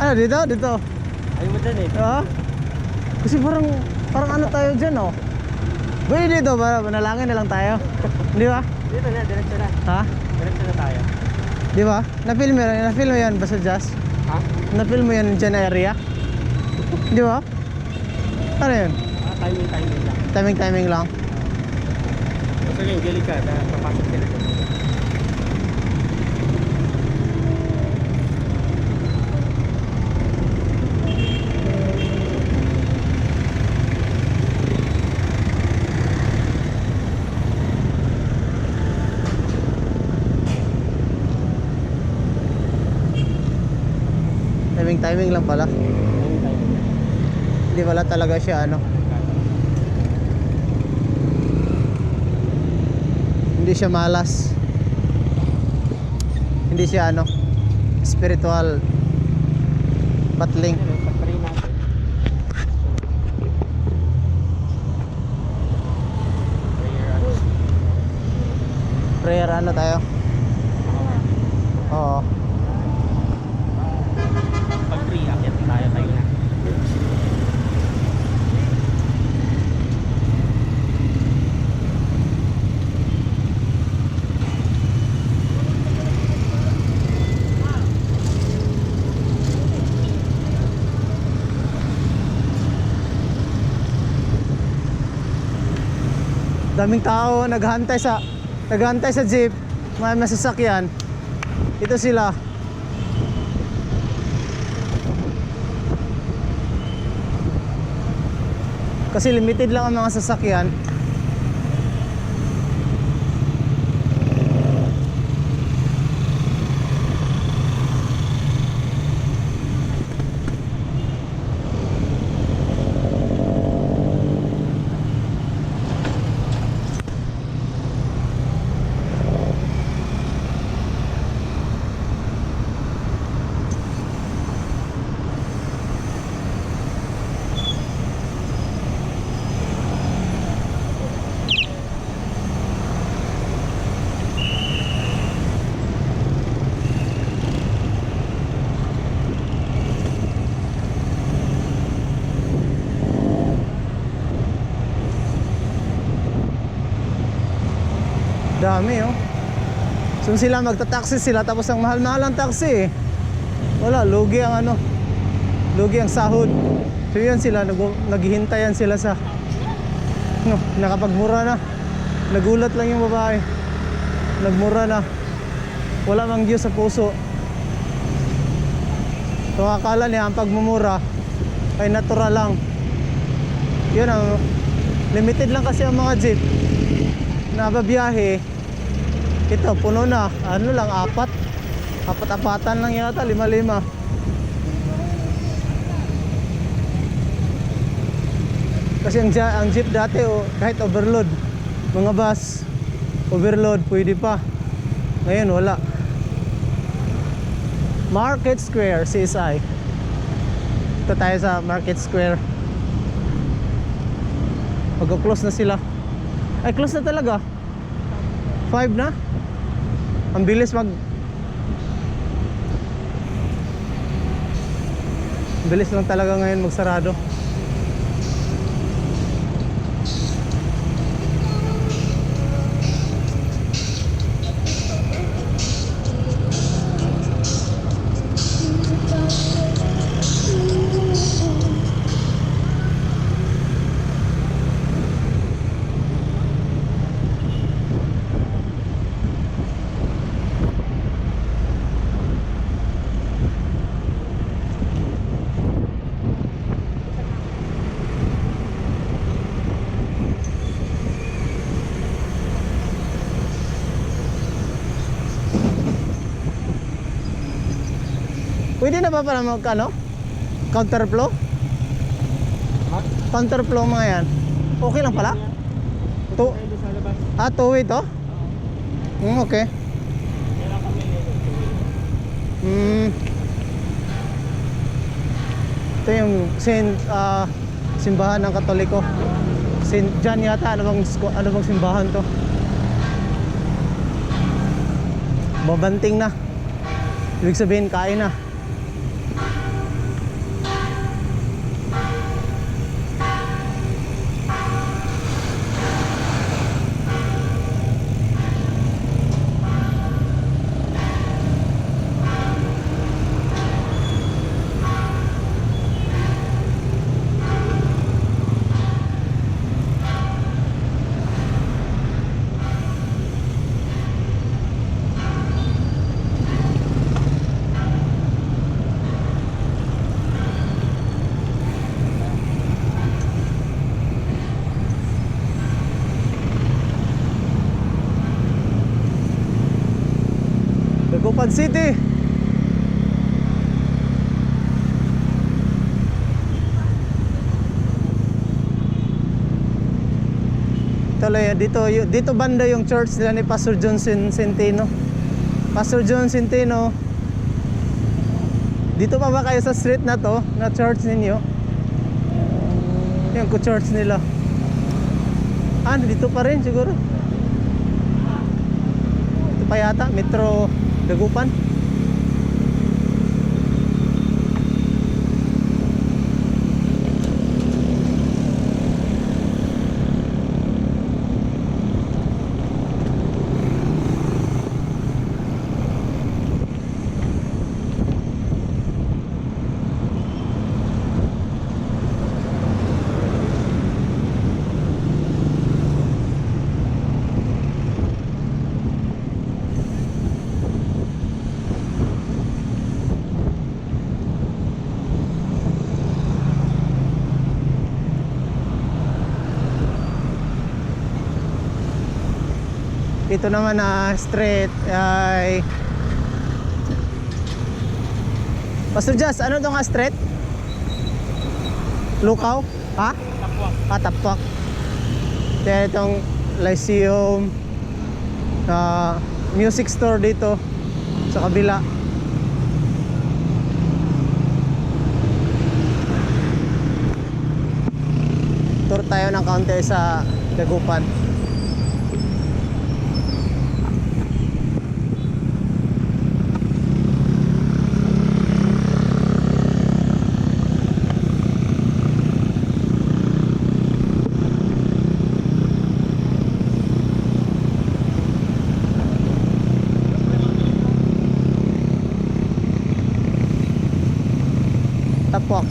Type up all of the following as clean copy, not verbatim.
Ano dito? Dito. Ayaw mo dyan eh. Kasi parang ano tayo dyan oh. Pwede dito ba? Manalangin na lang tayo. Di ba? Dito na, diretso na. Ha? Diretso na tayo. Di ba? Na-film mo yan basta Jazz? Ha? Na-film mo yan dyan area? Di ba? Ano yun? Timing lang. Timing lang. Kasi yung gili ka, papasok sila dyan. Timing lang pala. Hindi pala talaga siya ano. Hindi siya malas. Hindi siya ano, spiritual battling. Pag-pray natin. Prayer ano tayo? Oo. Pag-pray, akyat tayo na. Daming tao naghantay sa jeep, may masasakyan. Ito sila. Kasi limited lang ang mga sasakyan. Dami oh. So sila magta-taxi sila tapos ang mahal-mahal ang taxi eh. Wala, lugi ang ano. Lugi ang sahod. So yun sila, naghihintayan sila sa no, nakapagmura na. Nagulat lang yung babae. Nagmura na. Wala mang Diyos sa puso. So akala niya ang pagmumura ay natural lang. Yun ang limited lang kasi ang mga jeep na babiyahe. Ito puno na, ano lang, apat-apatan lang yata, 5-5. Kasi ang jeep dati kahit overload, mga bus overload pwede pa. Ngayon wala. Market Square, CSI. Ito tayo sa Market Square. Mag-close na sila. Ay, close na talaga. 5 na. Ang bilis bilis lang talaga ngayon magsarado. Pwede na ba para ano? Counterflow? Counterflow mga yan. Okay lang pala? Two-way to? Okay. Ito yung simbahan ng Katoliko. Saint John yata. Ano bang simbahan to? Babanting na. Ibig sabihin kain na. City. Tuloy dito banda yung church nila ni Pastor John Centeno. Pastor John Centeno. Dito pa ba kayo sa street na to, na church ninyo? Yung church nila. Dito pa rin siguro. Ito pa yata, Metro Dagupan. Ito naman na street ay Pastor Jazz, ano to nga street? Lukaw? Ha? Tapwak. Tapwak. Kaya itong Lyceum, music store dito sa kabila. Tour tayo ng kaunti sa Dagupan. Tapwak.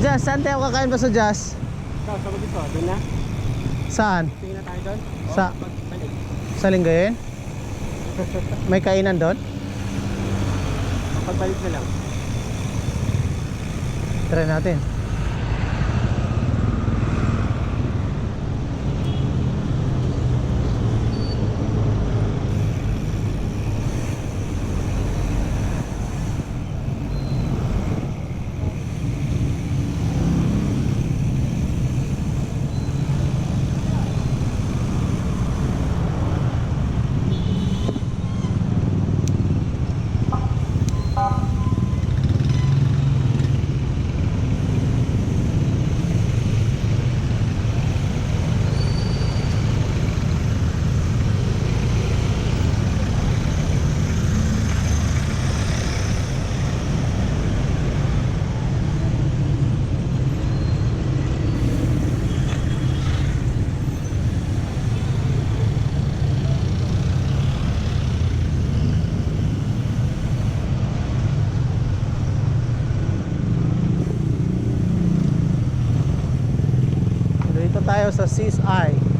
Jazz, saan tayo kakain ba sa Jazz? Ikaw, sa gusto, doon na. Saan? Tingin na tayo doon. Sa Pagbalik. sa Lingayen? May kainan doon? Pagbalik na lang. Try natin. Dito tayo sa Seas Eye.